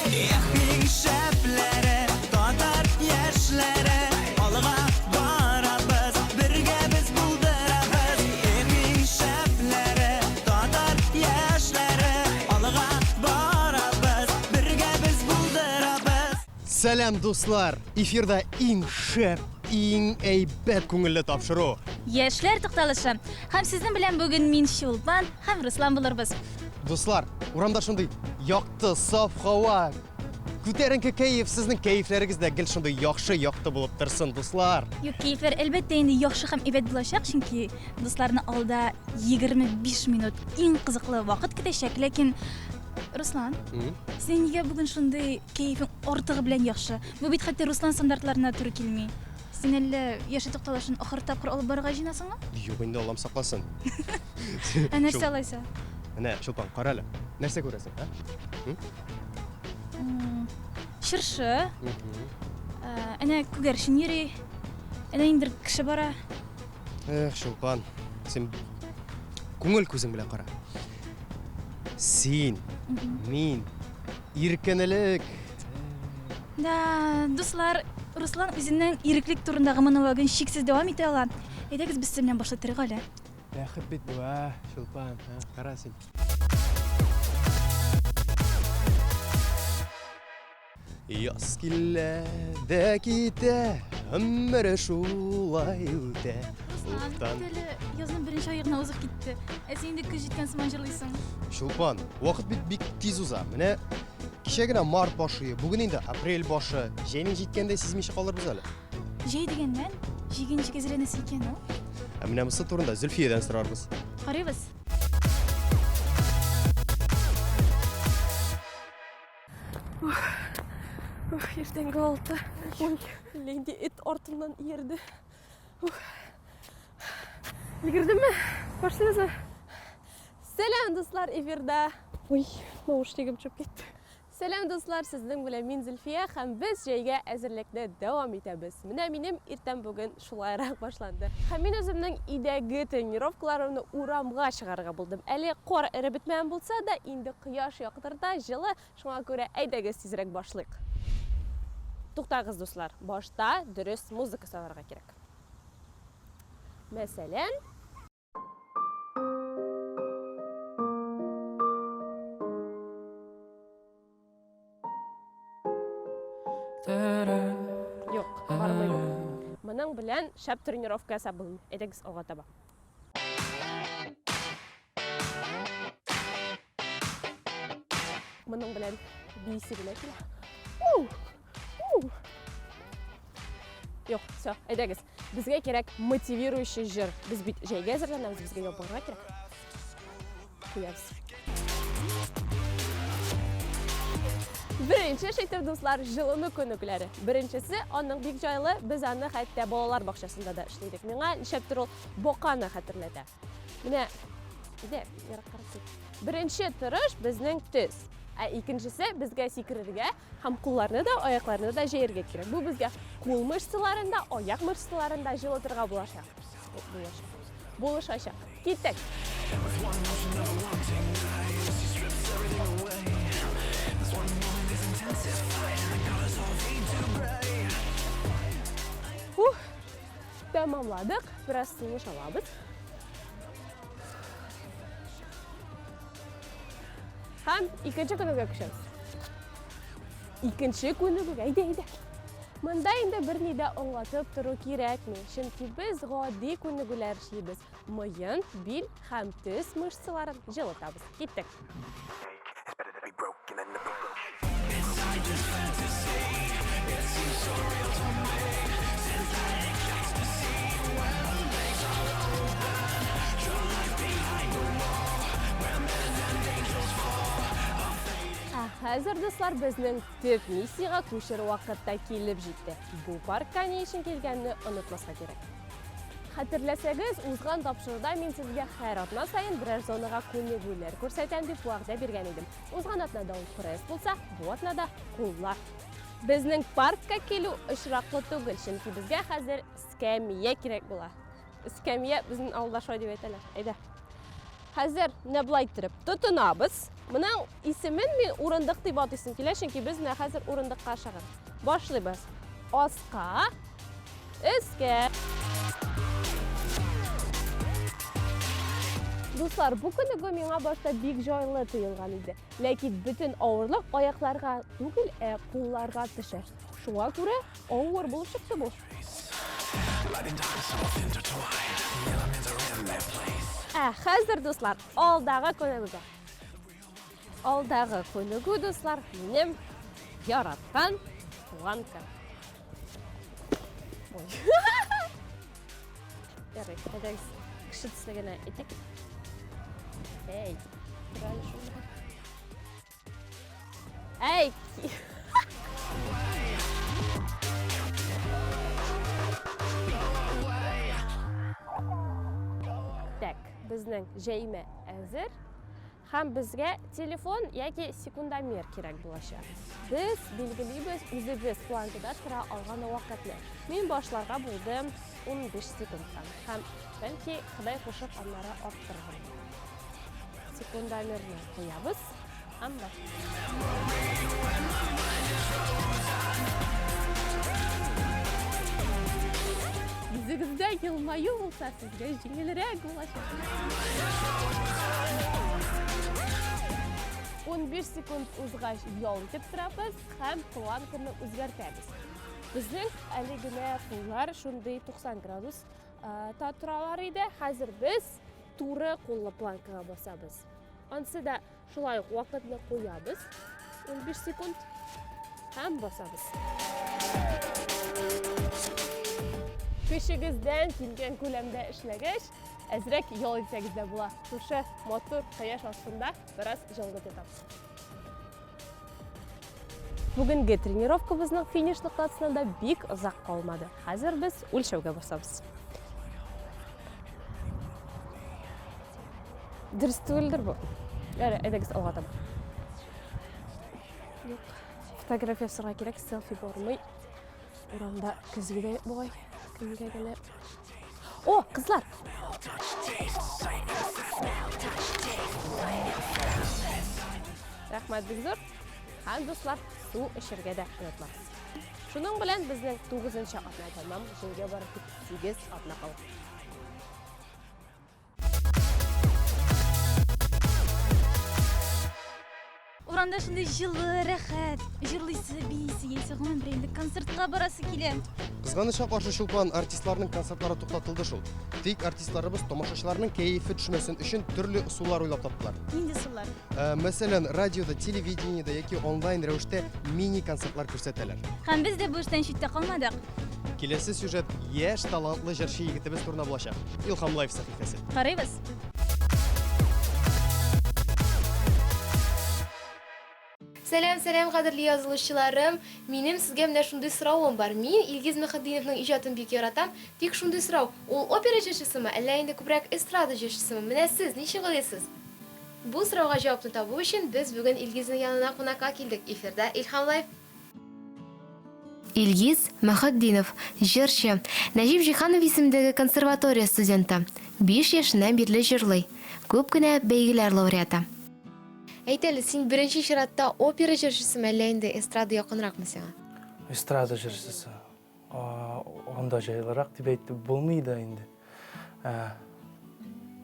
Ehning şəpləri, tatar yaşları, alğa barabız, birgə biz buldurabız. Ehning şəpləri, tatar yaşları, alğa barabız, birgə biz buldurabız. Selam dostlar. Efirde en şep, en heybet ko'ngilli topshiruv. Yoshlar to'xtalishi. Ham sizning bilan bugun men Shulpan, ham Ruslan bo'lamiz. Do'stlar, uramda shunday yoqti, sof havo. Ko'tarinki kayf sizning kayflaringizda gil shunday yaxshi yoqti bo'lib tursin, do'stlar. Yo'q, kayflar albatta endi yaxshi ham ebat bo'lacak, chunki do'stlarni olda 25 minut eng qiziqli vaqt kutacak, lekin Ruslan, senga bugun shunday kayfing ortig'i bilan yaxshi. Bu bit hatto Ruslan standartlarına to'g'ri kelmay. Sen alla yoshi to'xtalishini oxir taqir olib borg'ajinasanmi? Yo'q, endi Alloh saqlasin. Narsa olaysan? Ana, Shulpan, qarala. Narsa ko'rasan, ha? Shirshi. Ana ko'garshin yuri. Ana indir kishi bora. Shulpan, sen ko'ngil ko'zing bilan qara. Sen, men, erkinlik. Da, do'stlar, Ruslan o'zining iriklik turindagi monologini cheksiz davom eta oladi. Aytamiz biz bilan boshlatiriq hali. Yaxib bit bu, Shulpan, qarasin. Yoz keladi keta, umr shulay o'ta. Ruslan, yozning birinchi oyog'idan o'zib ketdi. Sen endi kuz yetgan manjirlaysan. Shulpan, vaqt bit tez o'zadi. Mana kechagina mart boshi, bugun endi aprel boshi. Jayning yetganda sezmay qoldirmiz hali. Jay degandan, jiginchi kezranasi ekan u. Mana bu turunda Zulfiyadan so'rarmiz. Qaraymiz. Ertangi olti. Lendi it ortimdan yerdi. Yugurdimmi? Boshlaymiz. Selam do'stlar, efirda. Naushligim cho'p ketdi. Selam do'stlar, sizning bilan men Zulfiya ham biz joyga hozirlikda davom etamiz. Mana menim ertam bugun shulayroq boshlandi. Ham men o'zimning idagi trenirovkalarimni uramga chiqarga bo'ldim. Ali qor erib bitmagan bo'lsa-da, endi quyosh yoqtirda, jili, shunga ko'ra aydagiz tezroq boshlaylik. To'xtag'iz do'stlar, boshda durust muzika solarga kerak. Masalan, yo'q, bormayman. Mening bilan shab trenirovkasi bo'ldi. Aydagiz olg'a taba. Mening bilan bisi bilan kela. Yo'q, все, aydagiz. Bizga kerak motiviрующий jir. Biz bit joyga hozirlanamiz, bizga yo'qolga kerak. Qo'yamiz. Birinchi shaytir do'stlar, jilini ko'nuklari. Birinchisi, onun bek joyli, biz ani hatto bolalar bog'chasida da ishlaydik. Menga nishaptir ol boqani xatirladi. Mana ide, yaraq qarab. Birinchi turish bizning tuz. Ikkinchisi bizga sekiradiga ham qo'llarni da, oyoqlarni da yerga kerak. Bu bizga qo'l mышцаларында, oyoq mышцаларында jil o'tirga bo'lishasha. Ketdik. Tamamladık. Biraz siniş alabız. Ham ikinci konuga ko'chamiz. Ikkinchi konuga ayda. Menda endi bir nida o'nglatib turib kerakmi? Chunki biz g'odiy konugalar ishlaymiz. Mo'yin, bil ham tiz mышцаларын jilatamiz. Ketdik. Hozir do'stlar bizning tip missiyaga ko'chirish vaqtida kelib jetdi. Bu parkka ne uchun kelganini unutmasga kerak. Xatirlasangiz, o'zgan topshiriqda men sizga hayratma sayin biror zonaga ko'nikuvlar ko'rsataman deb va'da bergan edim. O'zgan atnada u press bo'lsa, bu atnada qo'llar. Bizning parkka keluv ishroqli tug'il, chunki bizga hozir skamya kerak bo'ladi. Skamya bizning avlashroq deb aytadilar. Ayda. Хәзер менә булай иттереп тотынабыз. Моның исемен мин урындык дип атыйсым килә, чөнки без менә хәзер урындыкка чыгып башлыйбыз. Аска, өскә. Дуслар, бу көнне миңа башта бик җайлы тоелган иде. Ләкин бөтен авырлык аякларга түгел, кулларга төшә. Шуңа күрә авыр булып чыкты бу. Хәзер, дуслар, алдагы күнегүгә. Алдагы күнегү, дуслар, минем яраткан туган көн. Ой. Ярый, хәдәгез кеше төслегенә итик. Эй, турай шунда. Эй! Так, безнең җәймә әзер. Һәм безгә телефон яки секундомер кирәк булачак. Без билгелибез үзебез планкада тора алган вакытны. Мин башларга булдым 15 секундтан. Һәм бәлки Ходай кушып аннары арттырырмын. Секундомерны куябыз. Һәм Йөзегездә елмаю булса, сезгә җиңелрәк булачак. 15 секунд узгач ял итеп торабыз һәм планканы үзгәртәбез. Безнең әле генә куллар шундый 90 градус та торалар иде. Хәзер без туры куллы планкага басабыз. Ансы да шулай ук вакытны куябыз. 15 секунд һәм басабыз. Көчегездән килгән күләмдә эшләгәч, әзрәк ял итсәгез дә була. Шушы мотор кояш астында бераз җылгып ятабыз. Бүгенге тренировкабызның финиш ноктасында бик озак калмады. Хәзер без үлчәүгә басабыз. Дөрес түгелдер бу. Әйдәгез алга таба. Юк, фотография сырга кирәк, селфи бармый. Урамда көзгедә бугай. Кемгә генә. О, кызлар! Рәхмәт бик зур. Һәм дуслар, су эчәргә дә онытмагыз. Шуның белән безнең 9-нчы атна тамам, җиргә барып 8 атна кала. Урамда шундай җылы, рәхәт, җырлыйсы, бийсе, яисә гомум бер инде концертка барасы килә. Кызганычка каршы Чулпан артистларның концертлары туктатылды шул. Тик артистларыбыз тамашачыларның кәефе төшмәсен өчен төрле усуллар уйлап таптылар. Нинди сулар? Мәсәлән, радиода, телевидениедә яки онлайн рәвештә мини-концертлар күрсәтәләр. Һәм без дә бу эштән читтә калмадык. Киләсе сюжет яшь талантлы җырчы егетебез турында булачак. Илһам Лайф сәхифәсе. Карыйбыз. Сәлам, кадерле язылышчыларым. Минем сезгә менә шундый соравым бар. Мин Илгиз Мөхәддиновның иҗатын бик яратам. Тик шундый сорау, ул опера җырчысымы, әллә инде күбрәк эстрада җырчысымы? Менә сез ничек уйлыйсыз? Бу сорауга җавапны табу өчен без бүген Илгизнең янына кунакка килдек. Эфирда Илһам Лайф. Илгиз Мөхәддинов, җырчы, Нәҗип Җиһанов исемендәге консерватория студенты. 5 яшеннән бирле җырлый. Күп кенә бәйгеләр лауреаты. Әйтәле, син беренче чиратта опера җырчысымы, әллә инде эстрада якынракмы сиңа? Эстрада җырчысы. Анда җайлырак дип әйтеп булмый да инде.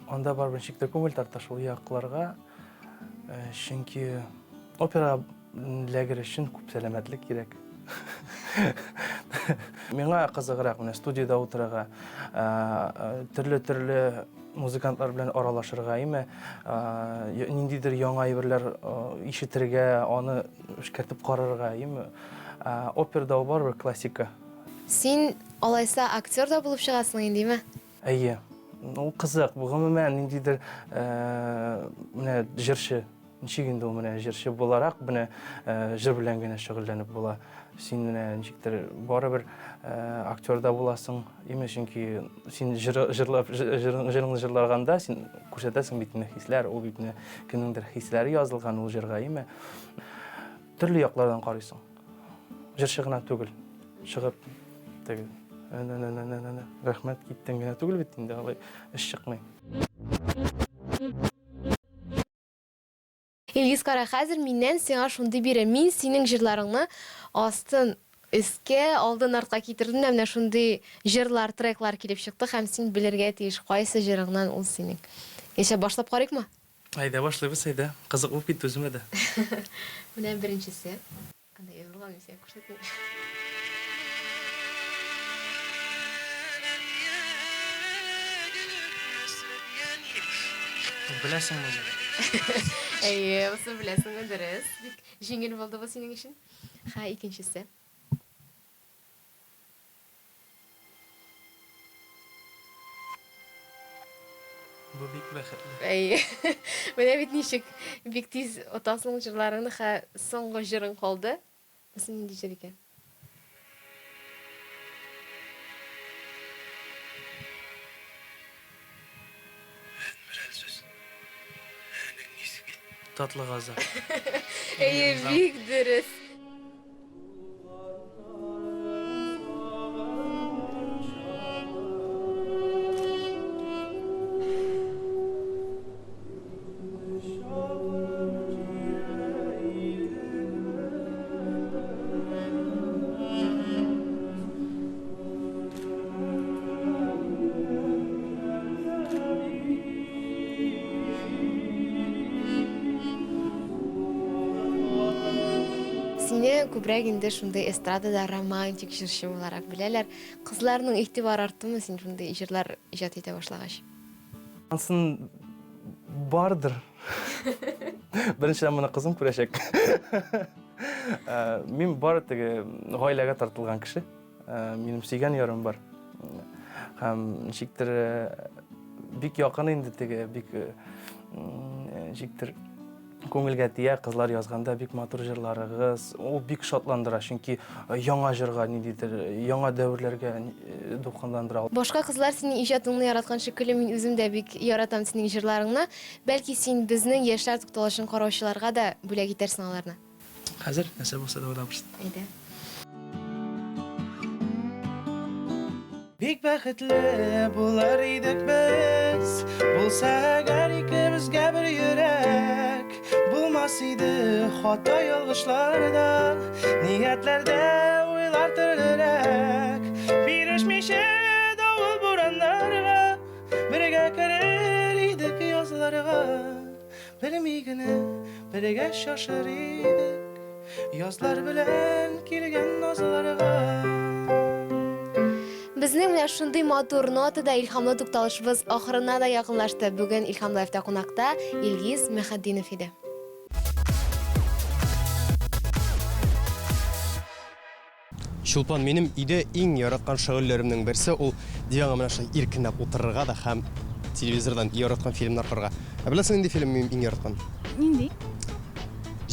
Анда бар бер күңел тарта шул якларга. Чөнки опера ләгер өчен күп сәламәтлек кирәк. Миңа кызыграк менә студияда утырырга, төрле музыкантлар белән аралашырга, ниндидер яңа әйберләр ишетергә, аны эшкәртеп карарга, операда бар бер классика. Син алайса актер да булып чыгасың индеме? Әйе. Ул кызык, бу гомумән ниндидер менә җырчы, ничек инде ул менә җырчы буларак, менә җыр белән генә шөгыльләнеп була. Син менә ничектер барыбер актерда буласың, чөнки син җырыңны җырлаганда син күрсәтәсең битне хисләр, ул битне кемнеңдер хисләре язылган ул җырга, төрле яклардан карыйсың. Җырчы гына түгел, чыгып теге рәхмәт киттең генә түгел бит инде, алай эш чыкмый. Илгиз, кара, хәзер миннән сиңа шундый бирәм. Мин синең җырларыңны астын өскә, алдан артка китердем. Менә шундый җырлар, треклар килеп чыкты һәм син белергә тиеш кайсы җырыңнан ул синең. Яшә башлап карыйкмы? Айда башлыйбыз, айда. Кызык булып китте үземә дә. Менә беренчесе. Анда язылган мисия күрсәтим. Беләсең моны. Әйе, бусы беләсең, дөрес. Бик җиңел булды бу синең өчен. Ха, икенчесе. Бу бик бәхетле. Әйе. Менә бит ничек бик тиз атасың җырларыңны, ха, соңгы җырың калды. Бусы нинди җыр икән? Татлы газа. Әйе, бик дөрес. Сине күбрәк инде шундый эстрадада романтик җырчы буларак беләләр. Кызларның игътибары арттымы син шундый җырлар иҗат итә башлагач? Ансын бардыр. Беренчедән моны кызым күрәчәк. Мин бар теге гаиләгә тартылган кеше. Минем сөйгән ярым бар. Һәм ничектер бик якын инде теге бик ничектер күңелгә тия, кызлар язганда бик матур җырларыгыз. Ул бик шатландыра, чөнки яңа җырга ниндидер, яңа дәверләргә дулкынландыра. Башка кызлар синең иҗатыңны яраткан шикелле мин үзем дә бик яратам синең җырларыңны. Бәлки син безнең яшьләр тукталышын караучыларга да бүләк итәрсең аларны. Хәзер нәрсә булса да уйлап Әйдә. Бик бәхетле булар идек без, булса әгәр икебезгә бер йөрәк, булмас иде хата ялгышларда, ниятләрдә уйлар төрлерәк, бирешмичә давыл бураннарга, бергә керер идек язларга, белми генә бергә шашыр идек, язлар белән килгән назларга. Безнең менә шундый матур нотада илһамлы тукталышыбыз ахырына да якынлашты. Бүген Илһам Лайфта кунакта Илгиз Мөхәддинов иде. Чулпан, минем өйдә иң яраткан шөгыльләремнең берсе ул диванга менә шулай иркенләп утырырга да һәм телевизордан яраткан фильмнар карарга. Беләсең инде фильм минем иң яраткан? Нинди?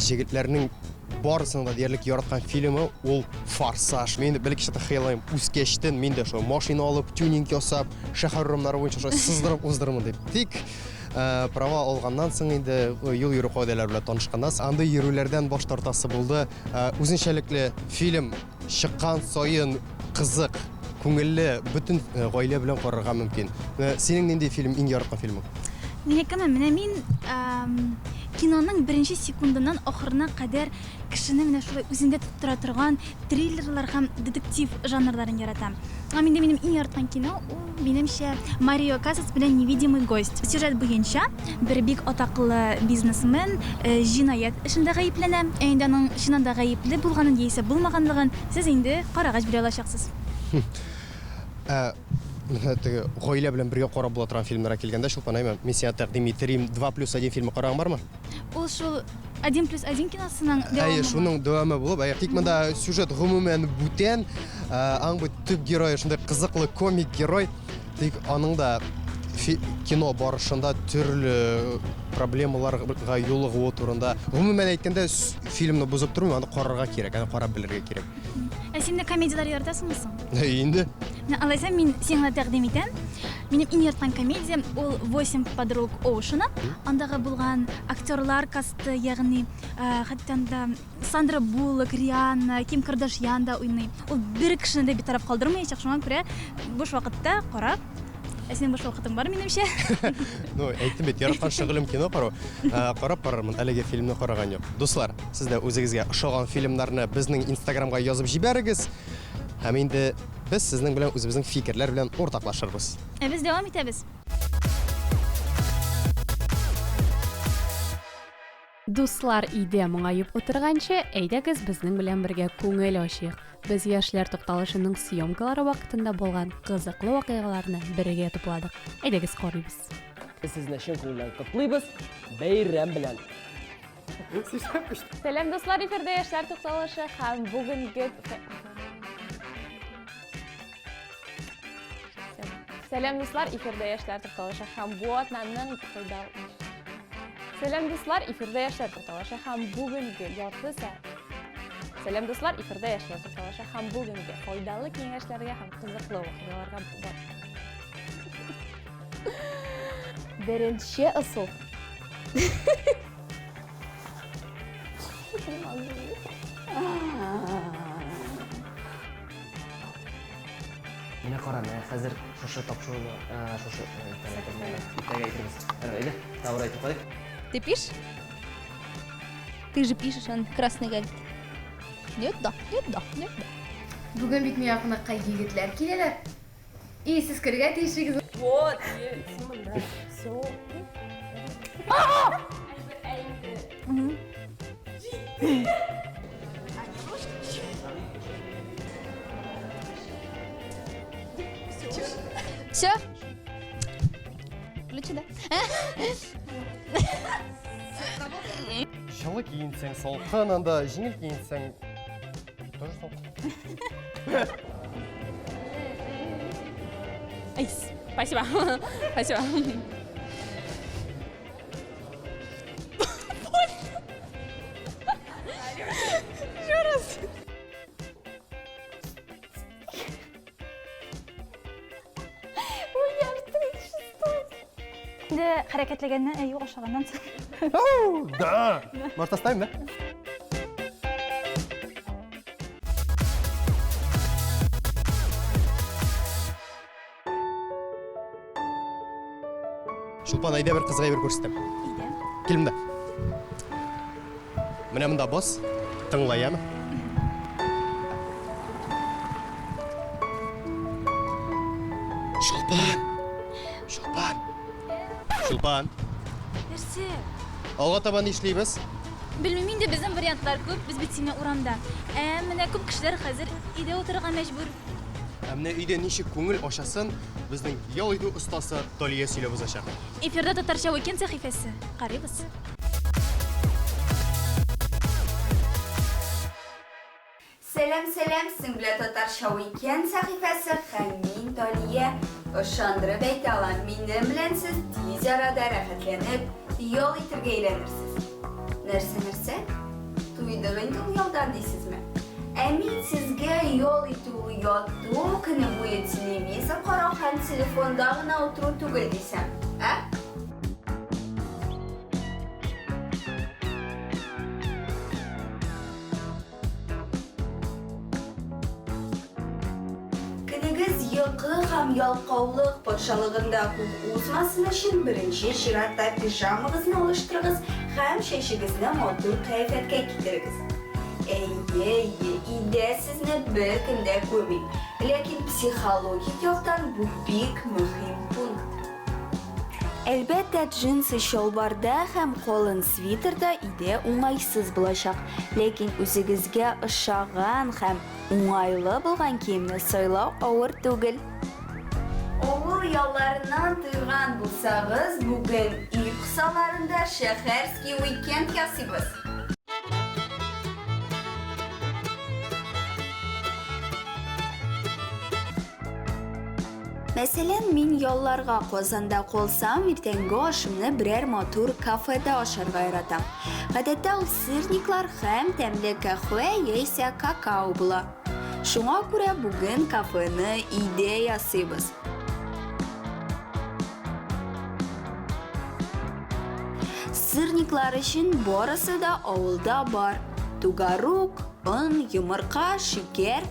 Җегетләрнең барысының да диярлек яраткан фильмы ул Форсаж. Мен дә бәлки шәта хыялым үскәчтен мин дә шул машина алып, тюнинг ясап, шәһәр урамнары буенча шулай сыздырып уздырмын дип. Тик права алганнан соң инде юл йөрү кагыйдәләре белән танышканнан андый йөрүләрдән баш тартасы булды. Үзенчәлекле фильм чыккан саен кызык, күңелле, бөтен гаилә белән карарга мөмкин. Синең нинди фильм иң яраткан фильмың? Минекеме, менә мин киноның беренче секундыннан ахырына кадәр кешене менә шулай үзендә тоттыра торган триллерлар һәм детектив жанрларын яратам. Минем иң яраткан кино ул минемчә Марио Касас белән Невидимый гость. Сюжет буенча бер бик атаклы бизнесмен җинаять эшендә гаепләнә. Инде аның чынында гаепле булганын яисә булмаганлыгын сез инде карагач белә алачаксыз. Теге гаилә белән бергә карап була торган фильмнарга килгәндә, Чулпан, мин сиңа тәкъдим итәрим 2+1 фильмы караган бармы? Ул шул 1+1 киносының дәвамы. Әйе, шуның дәвамы булып, тик монда сюжет гомумән бүтән, аң бу төп герой шундай кызыклы комик герой, тик аның да кино барышында төрле проблемаларга юлыгуы турында. Гомумән әйткәндә, фильмны бузып тормый, аны карарга кирәк, аны карап белергә кирәк. Син дә комедиялар яратасыңмы соң? Инде. Алайса мин сиңа тәкъдим итәм. Минем иң яраткан комедия ул 8 подруг Оушена. Андагы булган актерлар касты, ягъни хәтта Сандра Буллок, Рианна, Ким Кардашьян да уйный. Ул бер кешене дә битараф калдырмаячак, шуңа күрә буш вакытта карап Синең баш вакытың бар минемчә. Ну, әйттем бит, яраткан шөгылем кино карау. Карап барырмын, әлеге фильмны караган юк. Дуслар, сез дә үзегезгә ошаган фильмнарны безнең Instagramга язып җибәрегез. Һәм инде без сезнең белән үзебезнең фикерләр белән ортаклашырбыз. Без дәвам итәбез. Дуслар, өйдә моңаеп утырганчы, әйдәгез безнең белән бергә күңел ачыйк. Без яшьләр тукталышының съемкалары вакытында булган кызыклы вакыйгаларны бергә тупладык. Әйдәгез карыйбыз. Сезне чын күңелдән котлыйбыз. Бәйрәм белән. Сәлам дуслар, эфирдә яшьләр тукталышы һәм бүгенге Сәлам дуслар, эфирдә яшьләр тукталышы һәм бу атнаның Сәлам дуслар, эфирдә яшьләр тукталышы һәм бүгенге ярты сәгать. Сәлам дуслар, эфирдә яшьләр тукталышы һәм бүгенге файдалы киңәшләргә һәм кызыклы вакыйгаларга бар. Беренче ысул. Менә кара, менә хәзер шушы тапшыруны, шушы итәгә әйтәбез. Әйдә, тавыр әйтеп куйыйк. Ты пишешь? Ты же пишешь, он красный говорит. Нет, да. Бүген бит миңа кунакка егетләр киләләр. И сез кергә тиешегез. Все? Ключи, да? Жылы киінсең салқын, анда жеңіл киінсең тоже салқын. Спасибо. Спасибо. Инде хәрәкәтләгәннән әйе ашаганнан Да! Может, оставим, да? Шулпан, әйдә бер кызга бер күрсәтәм. Килем дә. Менә монда бос, тыңлаямы? Шулпан. Нәрсә? Алга таба ни эшлибез? Белмим инде, безнең вариантлар күп, без бит сине урамда. Менә күп кешеләр хәзер өйдә утырырга мәҗбүр. Менә өйдә ничек күңел ачасын, безнең ял итү остасы Талия сөйләп узачак. Эфирда татарча уикенд сәхифәсе. Карыйбыз. Сәлам, сіңлі татарша уикенд сәхифәсе һәм мин Талия. Ышандырып әйтә алам, минем белән сез тиз арада рәхәтләнеп, ял итәргә өйрәнерсез. Нәрсә? Туйдык инде ул ялдан дисезме? Мин сезгә ял итү, яту көне буе телевизор карау һәм телефонда гына утыру түгел дисәм, Йокы һәм ялкаулык патшалыгында күп узмасын өчен беренче чиратта пижамагызны алыштырыгыз һәм чәчегезне матур кыяфәткә китерегез. Инде сезне бер көндә күрмим, ләкин психологик яктан бу бик мөһим пункт. Әлбәттә, джинсы чалбарда һәм калын свитерда иде уңайсыз булачак, ләкин үзегезгә ошаган һәм уңайлы булган киемне сайлау авыр түгел. Авыр ялларыннан тыйган булсагыз, бүген үй кысаларында шәһәрский уикенд ясыйбыз. Мәсәлән, мин ялларга Казанда калсам, иртәнге ашымны берәр матур кафеда ашарга яратам. Гадәттә ул сырниклар һәм тәмле кахва яисә какао була. Шуңа күрә бүген кафены өйдә ясыйбыз. Сырниклар өчен барысы да авылда бар. Тугарук, он, йомырка, шикәр.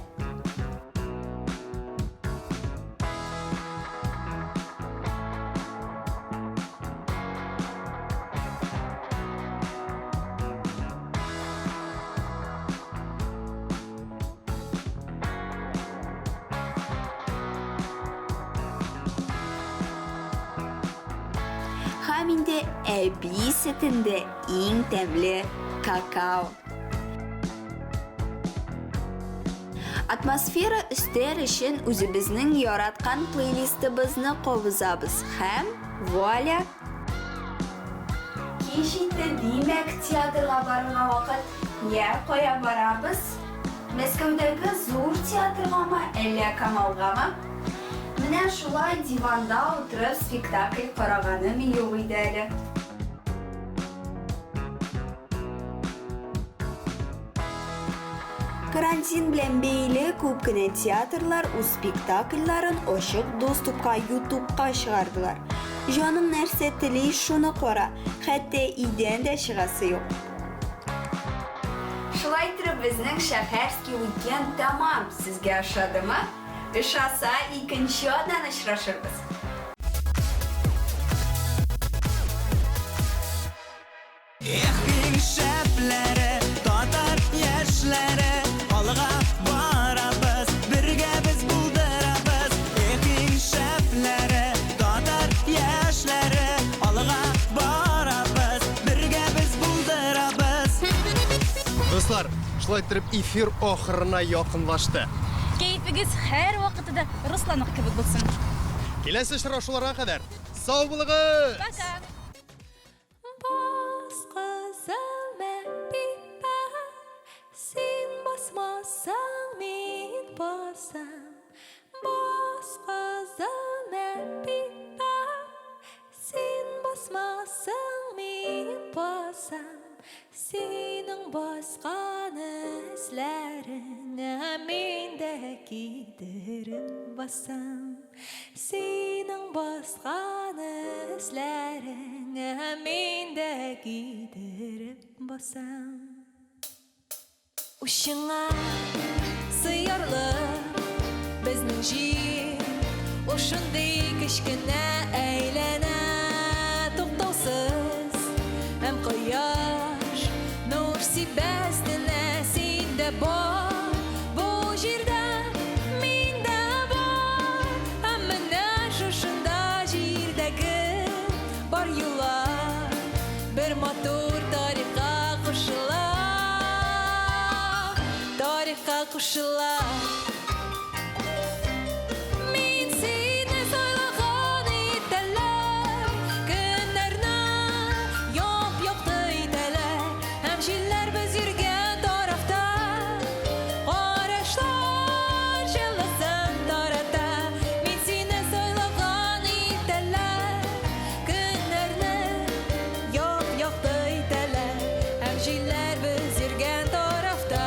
Һәм инде әби сөтендә иң тәмле какао. Атмосфера өстәр өчен үзебезнең яраткан плейлистыбызны кабызабыз һәм вуаля! Кич итте, димәк, театрга барырга вакыт. Я кая барабыз? Мәскәүдәге зур театргамы, әллә Камалгамы? Менә шулай диванда утырып спектакль караганым юк иде әле. Карантин белән бәйле күп кенә театрлар үз спектакльларын ачык доступка YouTube'ка чыгардылар. Җаның нәрсә тели, шуны кара, хәтта идән дә чыгасы юк. Шулай итеп безнең шәһәрский уикенд тәмам. Сезгә ошадымы? Ошаса, икенче атнан очрашырбыз. Иң шәпләре, татар яшьләре, алга барабыз, бергә без булдырабыз. Иң шәпләре, татар яшьләре, алга барабыз, бергә без булдырабыз. Достар, шулай итеп эфир ахырына якынлашты. Кәйфегез һәр вакытта Русланныкы кебек булсын. Киләсе очрашуларга кадәр сау булыгыз. Пока. Син басмасаң мин басам. Баска зәмә пипа. Син басмасаң мин басам. Синең басканы эзләреңә мин дә кидереп басам. Синең басканы эзләреңә мин дә кидереп басам. Ушыңа сыярлы безнең җир, ушындый кечкенә әйләнә туктаусыз, һәм кояш нур сибәстенә синдә бар, бу җирдә миндә бар, һәм менә шушында җирдәге бар юллар бер матур тарихка кушыла. Тарихка кушыла. Мин сине сайлаган итәләр, көннәрне яп-якты итәләр, һәм җилләр без йөргән тарафта, карашлар җылысын тарата. Мин сине сайлаган итәләр, көннәрне яп-якты итәләр, һәм җилләр без йөргән тарафта.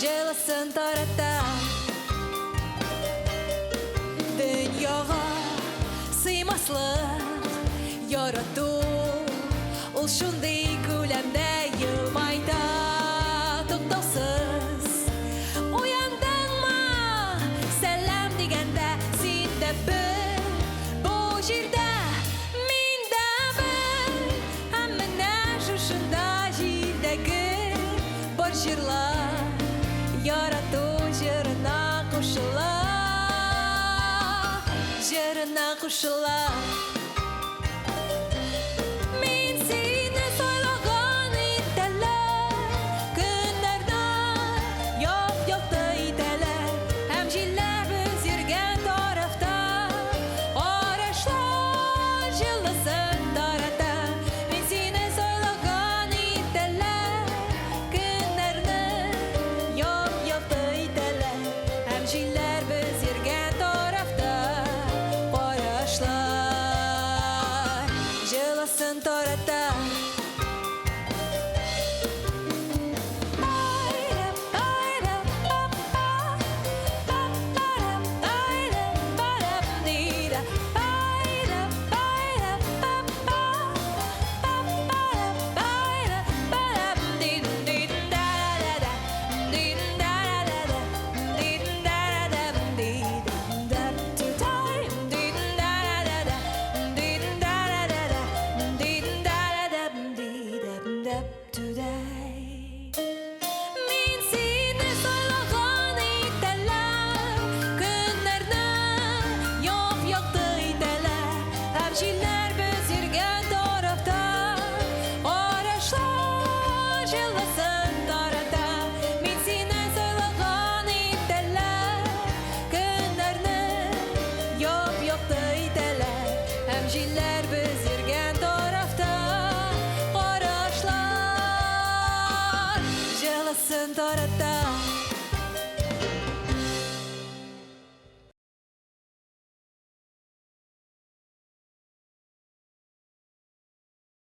Җылысын тарата. Дөньяга сыймаслык ярату, ул шундый күләмдә елмайта туктаусыз. Уяндыңмы, сәлам дигәндә син дә бер, бу җирдә мин дә бер, һәм менә шушында җирдәге бар җырлар ярату җырына кушыла. Җырына кушыла. Мин сине сайлаган итәләр, көннәрне яп-якты итәләр, һәм җилләр без йөргән тарафта, карашлар җылысын тарата. Мин сине сайлаган итәләр, көннәрне яп-якты итәләр, һәм җилләр без йөргән тарафта, карашлар җылысын тарата. Мин сине сайлаган итәләр, көннәрне яп-якты ялсын тарата